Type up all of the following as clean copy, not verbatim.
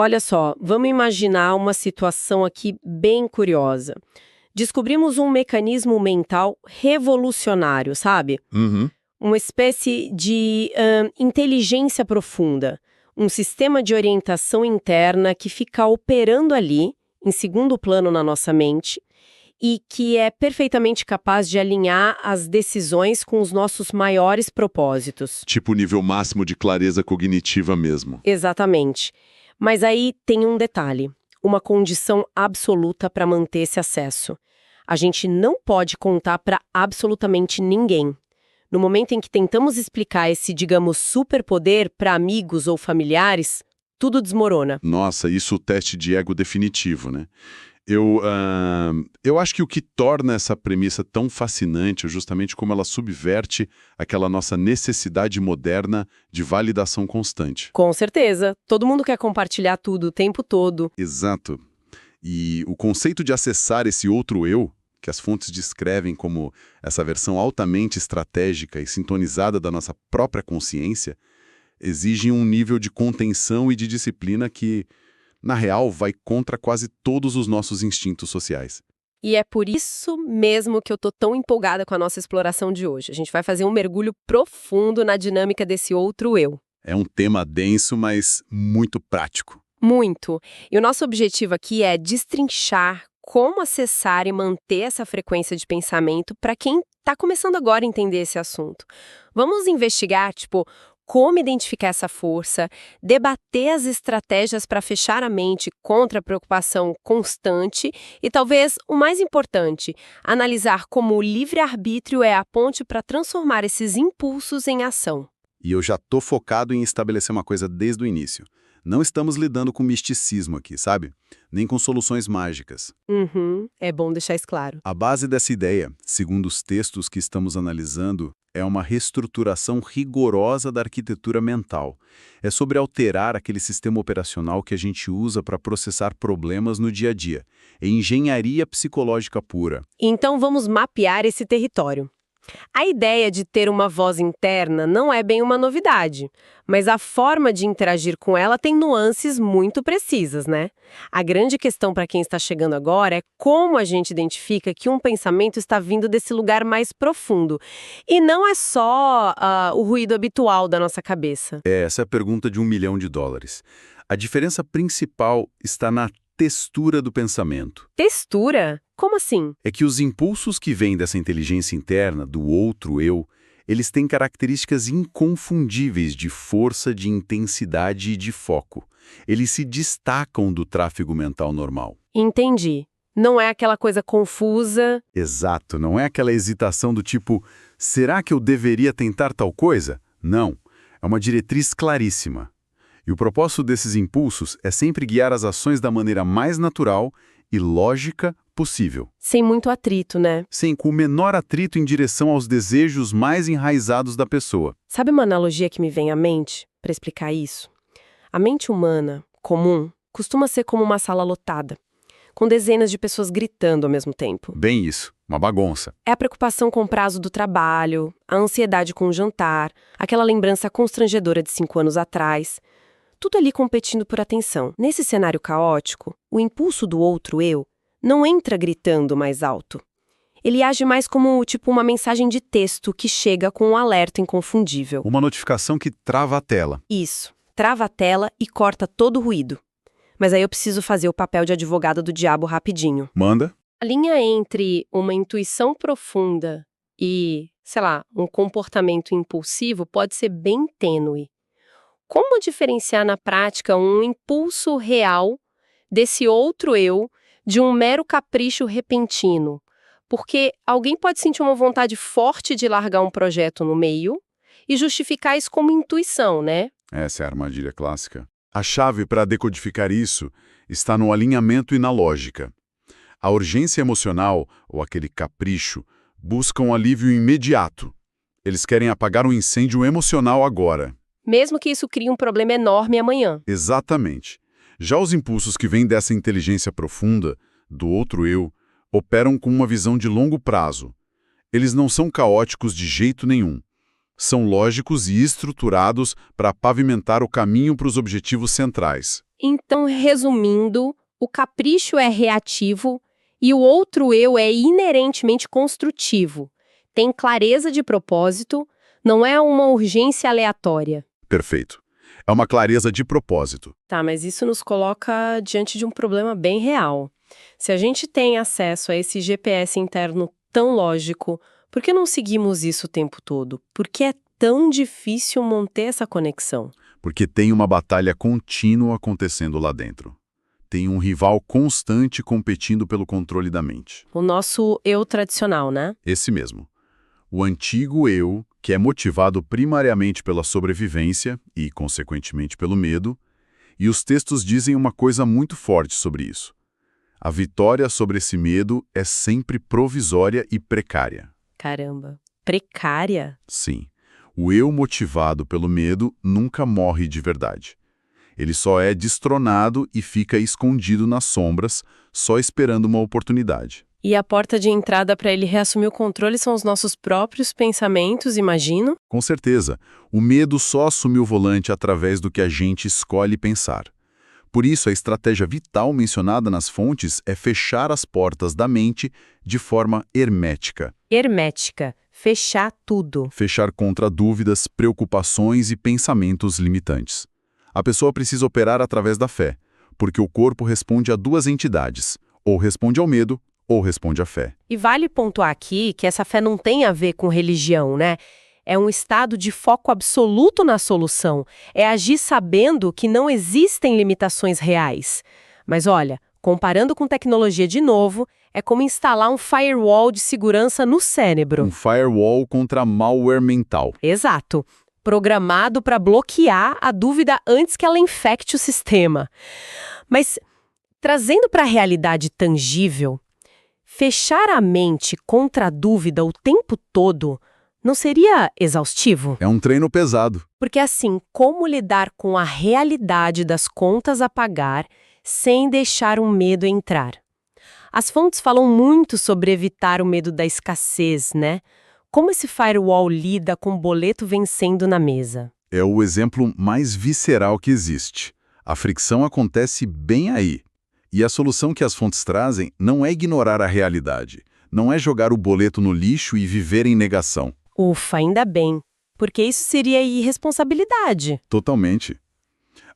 Olha só, vamos imaginar uma situação aqui bem curiosa. Descobrimos um mecanismo mental revolucionário, sabe? Uhum. Uma espécie de inteligência profunda, um sistema de orientação interna que fica operando ali, em segundo plano na nossa mente, e que é perfeitamente capaz de alinhar as decisões com os nossos maiores propósitos. Tipo o nível máximo de clareza cognitiva mesmo. Exatamente. Mas aí tem um detalhe, uma condição absoluta para manter esse acesso. A gente não pode contar para absolutamente ninguém. No momento em que tentamos explicar esse, digamos, superpoder para amigos ou familiares, tudo desmorona. Nossa, isso é o teste de ego definitivo, né? Eu acho que o que torna essa premissa tão fascinante é justamente como ela subverte aquela nossa necessidade moderna de validação constante. Com certeza. Todo mundo quer compartilhar tudo o tempo todo. Exato. E o conceito de acessar esse outro eu, que as fontes descrevem como essa versão altamente estratégica e sintonizada da nossa própria consciência, exige um nível de contenção e de disciplina que, na real, vai contra quase todos os nossos instintos sociais. E é por isso mesmo que eu tô tão empolgada com a nossa exploração de hoje. A gente vai fazer um mergulho profundo na dinâmica desse outro eu. É um tema denso, mas muito prático. Muito. E o nosso objetivo aqui é destrinchar como acessar e manter essa frequência de pensamento para quem está começando agora a entender esse assunto. Vamos investigar, como identificar essa força, debater as estratégias para fechar a mente contra a preocupação constante e, talvez, o mais importante, analisar como o livre-arbítrio é a ponte para transformar esses impulsos em ação. E eu já tô focado em estabelecer uma coisa desde o início. Não estamos lidando com misticismo aqui, sabe? Nem com soluções mágicas. É bom deixar isso claro. A base dessa ideia, segundo os textos que estamos analisando, é uma reestruturação rigorosa da arquitetura mental. É sobre alterar aquele sistema operacional que a gente usa para processar problemas no dia a dia. É engenharia psicológica pura. Então vamos mapear esse território. A ideia de ter uma voz interna não é bem uma novidade, mas a forma de interagir com ela tem nuances muito precisas, né? A grande questão para quem está chegando agora é como a gente identifica que um pensamento está vindo desse lugar mais profundo. E não é só o ruído habitual da nossa cabeça. Essa é a pergunta de $1 milhão. A diferença principal está na textura do pensamento. Textura? Como assim? É que os impulsos que vêm dessa inteligência interna, do outro eu, eles têm características inconfundíveis de força, de intensidade e de foco. Eles se destacam do tráfego mental normal. Entendi. Não é aquela coisa confusa. Exato, não é aquela hesitação do tipo, será que eu deveria tentar tal coisa? Não, é uma diretriz claríssima. E o propósito desses impulsos é sempre guiar as ações da maneira mais natural e lógica possível. Sem muito atrito, né? Sem com o menor atrito em direção aos desejos mais enraizados da pessoa. Sabe uma analogia que me vem à mente para explicar isso? A mente humana, comum, costuma ser como uma sala lotada, com dezenas de pessoas gritando ao mesmo tempo. Bem isso, uma bagunça. É a preocupação com o prazo do trabalho, a ansiedade com o jantar, aquela lembrança constrangedora de 5 anos atrás. Tudo ali competindo por atenção. Nesse cenário caótico, o impulso do outro eu não entra gritando mais alto. Ele age mais como, uma mensagem de texto que chega com um alerta inconfundível. Uma notificação que trava a tela. Isso. Trava a tela e corta todo o ruído. Mas aí eu preciso fazer o papel de advogada do diabo rapidinho. Manda. A linha entre uma intuição profunda e, um comportamento impulsivo pode ser bem tênue. Como diferenciar na prática um impulso real desse outro eu de um mero capricho repentino? Porque alguém pode sentir uma vontade forte de largar um projeto no meio e justificar isso como intuição, né? Essa é a armadilha clássica. A chave para decodificar isso está no alinhamento e na lógica. A urgência emocional, ou aquele capricho, busca um alívio imediato. Eles querem apagar um incêndio emocional agora. Mesmo que isso crie um problema enorme amanhã. Exatamente. Já os impulsos que vêm dessa inteligência profunda, do outro eu, operam com uma visão de longo prazo. Eles não são caóticos de jeito nenhum. São lógicos e estruturados para pavimentar o caminho para os objetivos centrais. Então, resumindo, o capricho é reativo e o outro eu é inerentemente construtivo. Tem clareza de propósito, não é uma urgência aleatória. Perfeito. É uma clareza de propósito. Tá, mas isso nos coloca diante de um problema bem real. Se a gente tem acesso a esse GPS interno tão lógico, por que não seguimos isso o tempo todo? Por que é tão difícil manter essa conexão? Porque tem uma batalha contínua acontecendo lá dentro. Tem um rival constante competindo pelo controle da mente. O nosso eu tradicional, né? Esse mesmo. O antigo eu, que é motivado primariamente pela sobrevivência e, consequentemente, pelo medo, e os textos dizem uma coisa muito forte sobre isso. A vitória sobre esse medo é sempre provisória e precária. Caramba, precária? Sim, o eu motivado pelo medo nunca morre de verdade. Ele só é destronado e fica escondido nas sombras, só esperando uma oportunidade. E a porta de entrada para ele reassumir o controle são os nossos próprios pensamentos, imagino? Com certeza, o medo só assume o volante através do que a gente escolhe pensar. Por isso, a estratégia vital mencionada nas fontes é fechar as portas da mente de forma hermética. Hermética, fechar tudo. Fechar contra dúvidas, preocupações e pensamentos limitantes. A pessoa precisa operar através da fé, porque o corpo responde a duas entidades, ou responde ao medo, ou responde à fé. E vale pontuar aqui que essa fé não tem a ver com religião, né? É um estado de foco absoluto na solução. É agir sabendo que não existem limitações reais. Mas olha, comparando com tecnologia de novo, é como instalar um firewall de segurança no cérebro. Um firewall contra malware mental. Exato. Programado para bloquear a dúvida antes que ela infecte o sistema. Mas, trazendo para a realidade tangível, fechar a mente contra a dúvida o tempo todo não seria exaustivo? É um treino pesado. Porque assim, como lidar com a realidade das contas a pagar sem deixar um medo entrar? As fontes falam muito sobre evitar o medo da escassez, né? Como esse firewall lida com o boleto vencendo na mesa? É o exemplo mais visceral que existe. A fricção acontece bem aí. E a solução que as fontes trazem não é ignorar a realidade, não é jogar o boleto no lixo e viver em negação. Ufa, ainda bem, porque isso seria irresponsabilidade. Totalmente.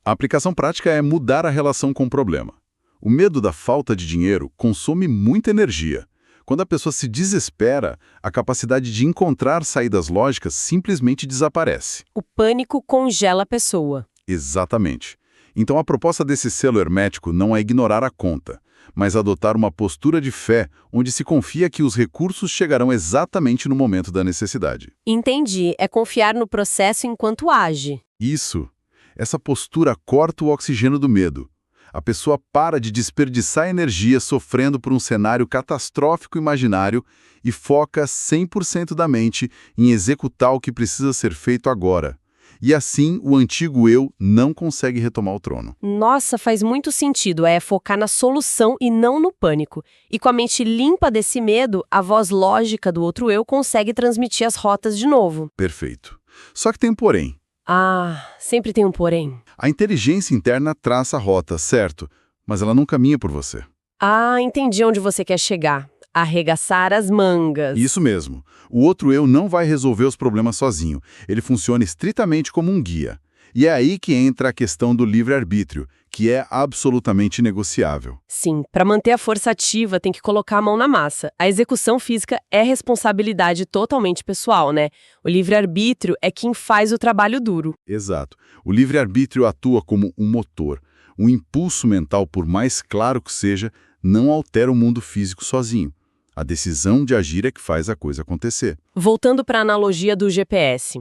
A aplicação prática é mudar a relação com o problema. O medo da falta de dinheiro consome muita energia. Quando a pessoa se desespera, a capacidade de encontrar saídas lógicas simplesmente desaparece. O pânico congela a pessoa. Exatamente. Então a proposta desse selo hermético não é ignorar a conta, mas adotar uma postura de fé onde se confia que os recursos chegarão exatamente no momento da necessidade. Entendi, é confiar no processo enquanto age. Isso. Essa postura corta o oxigênio do medo. A pessoa para de desperdiçar energia sofrendo por um cenário catastrófico imaginário e foca 100% da mente em executar o que precisa ser feito agora. E assim, o antigo eu não consegue retomar o trono. Nossa, faz muito sentido, é focar na solução e não no pânico. E com a mente limpa desse medo, a voz lógica do outro eu consegue transmitir as rotas de novo. Perfeito. Só que tem um porém. Ah, sempre tem um porém. A inteligência interna traça a rota, certo? Mas ela não caminha por você. Ah, entendi onde você quer chegar. Arregaçar as mangas. Isso mesmo. O outro eu não vai resolver os problemas sozinho. Ele funciona estritamente como um guia. E é aí que entra a questão do livre-arbítrio, que é absolutamente negociável. Sim, para manter a força ativa tem que colocar a mão na massa. A execução física é responsabilidade totalmente pessoal, né? O livre-arbítrio é quem faz o trabalho duro. Exato. O livre-arbítrio atua como um motor. Um impulso mental, por mais claro que seja, não altera o mundo físico sozinho. A decisão de agir é que faz a coisa acontecer. Voltando para a analogia do GPS.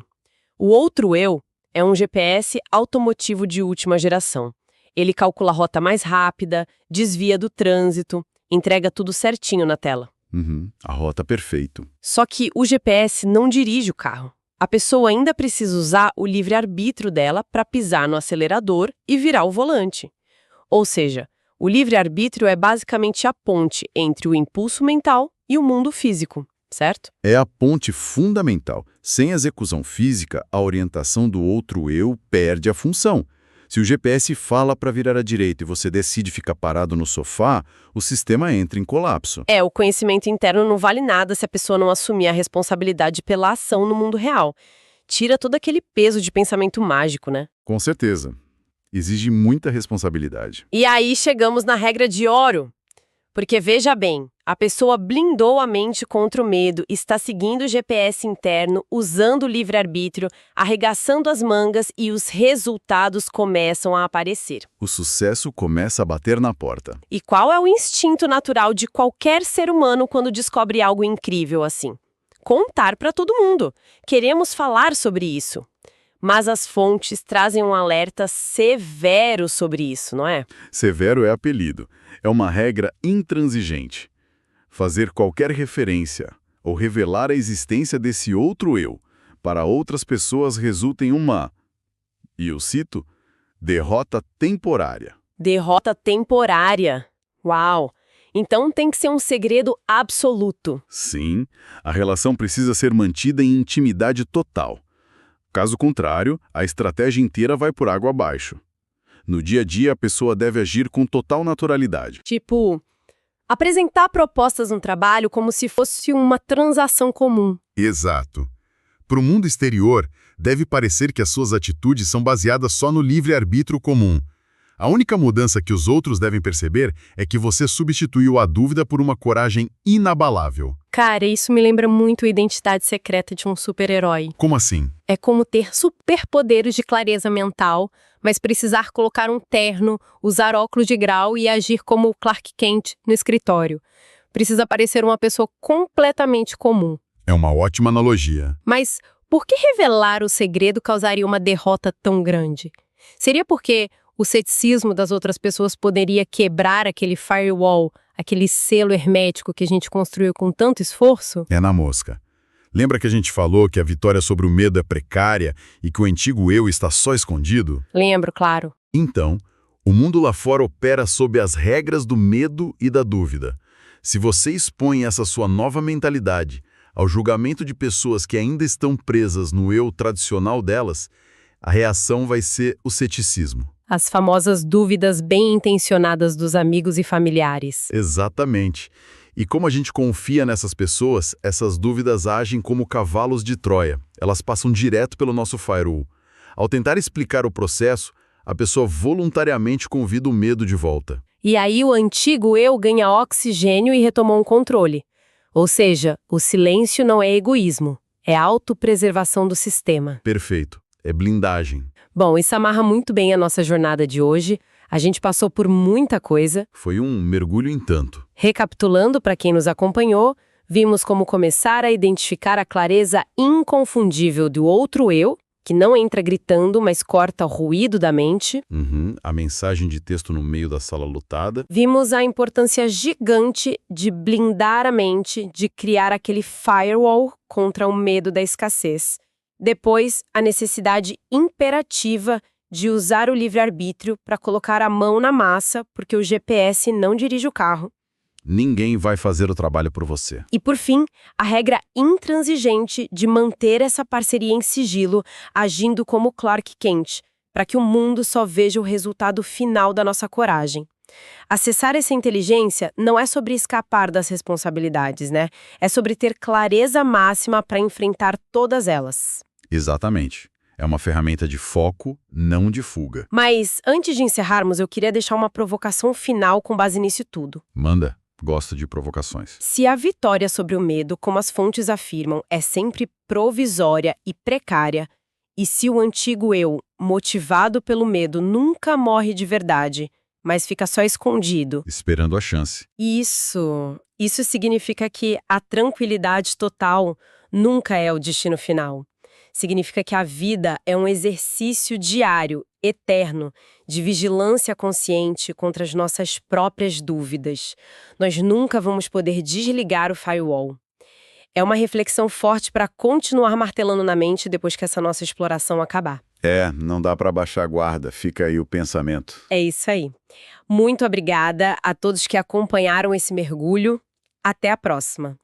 O outro eu é um GPS automotivo de última geração. Ele calcula a rota mais rápida, desvia do trânsito, entrega tudo certinho na tela. A rota perfeito. Só que o GPS não dirige o carro. A pessoa ainda precisa usar o livre-arbítrio dela para pisar no acelerador e virar o volante. Ou seja, o livre-arbítrio é basicamente a ponte entre o impulso mental e o mundo físico, certo? É a ponte fundamental. Sem execução física, a orientação do outro eu perde a função. Se o GPS fala para virar à direita e você decide ficar parado no sofá, o sistema entra em colapso. O conhecimento interno não vale nada se a pessoa não assumir a responsabilidade pela ação no mundo real. Tira todo aquele peso de pensamento mágico, né? Com certeza. Exige muita responsabilidade. E aí chegamos na regra de ouro. Porque veja bem, a pessoa blindou a mente contra o medo, está seguindo o GPS interno, usando o livre-arbítrio, arregaçando as mangas e os resultados começam a aparecer. O sucesso começa a bater na porta. E qual é o instinto natural de qualquer ser humano quando descobre algo incrível assim? Contar para todo mundo. Queremos falar sobre isso. Mas as fontes trazem um alerta severo sobre isso, não é? Severo é apelido. É uma regra intransigente. Fazer qualquer referência ou revelar a existência desse outro eu para outras pessoas resulta em uma, e eu cito, derrota temporária. Derrota temporária. Uau! Então tem que ser um segredo absoluto. Sim, a relação precisa ser mantida em intimidade total. Caso contrário, a estratégia inteira vai por água abaixo. No dia a dia, a pessoa deve agir com total naturalidade. Tipo, apresentar propostas no trabalho como se fosse uma transação comum. Exato. Para o mundo exterior, deve parecer que as suas atitudes são baseadas só no livre-arbítrio comum. A única mudança que os outros devem perceber é que você substituiu a dúvida por uma coragem inabalável. Cara, isso me lembra muito a identidade secreta de um super-herói. Como assim? É como ter superpoderes de clareza mental, mas precisar colocar um terno, usar óculos de grau e agir como o Clark Kent no escritório. Precisa parecer uma pessoa completamente comum. É uma ótima analogia. Mas por que revelar o segredo causaria uma derrota tão grande? Seria porque o ceticismo das outras pessoas poderia quebrar aquele firewall, aquele selo hermético que a gente construiu com tanto esforço? É na mosca. Lembra que a gente falou que a vitória sobre o medo é precária e que o antigo eu está só escondido? Lembro, claro. Então, o mundo lá fora opera sob as regras do medo e da dúvida. Se você expõe essa sua nova mentalidade ao julgamento de pessoas que ainda estão presas no eu tradicional delas, a reação vai ser o ceticismo. As famosas dúvidas bem intencionadas dos amigos e familiares. Exatamente. E como a gente confia nessas pessoas, essas dúvidas agem como cavalos de Troia. Elas passam direto pelo nosso firewall. Ao tentar explicar o processo, a pessoa voluntariamente convida o medo de volta. E aí o antigo eu ganha oxigênio e retomou um controle. Ou seja, o silêncio não é egoísmo, é autopreservação do sistema. Perfeito. É blindagem. Bom, isso amarra muito bem a nossa jornada de hoje. A gente passou por muita coisa. Foi um mergulho em tanto. Recapitulando para quem nos acompanhou, vimos como começar a identificar a clareza inconfundível do outro eu, que não entra gritando, mas corta o ruído da mente. A mensagem de texto no meio da sala lotada. Vimos a importância gigante de blindar a mente, de criar aquele firewall contra o medo da escassez. Depois, a necessidade imperativa de usar o livre-arbítrio para colocar a mão na massa, porque o GPS não dirige o carro. Ninguém vai fazer o trabalho por você. E, por fim, a regra intransigente de manter essa parceria em sigilo, agindo como Clark Kent, para que o mundo só veja o resultado final da nossa coragem. Acessar essa inteligência não é sobre escapar das responsabilidades, né? É sobre ter clareza máxima para enfrentar todas elas. Exatamente. É uma ferramenta de foco, não de fuga. Mas, antes de encerrarmos, eu queria deixar uma provocação final com base nisso tudo. Manda. Gosto de provocações. Se a vitória sobre o medo, como as fontes afirmam, é sempre provisória e precária, e se o antigo eu, motivado pelo medo, nunca morre de verdade, mas fica só escondido. Esperando a chance. Isso significa que a tranquilidade total nunca é o destino final. Significa que a vida é um exercício diário, eterno, de vigilância consciente contra as nossas próprias dúvidas. Nós nunca vamos poder desligar o firewall. É uma reflexão forte para continuar martelando na mente depois que essa nossa exploração acabar. Não dá para baixar a guarda, fica aí o pensamento. É isso aí. Muito obrigada a todos que acompanharam esse mergulho. Até a próxima.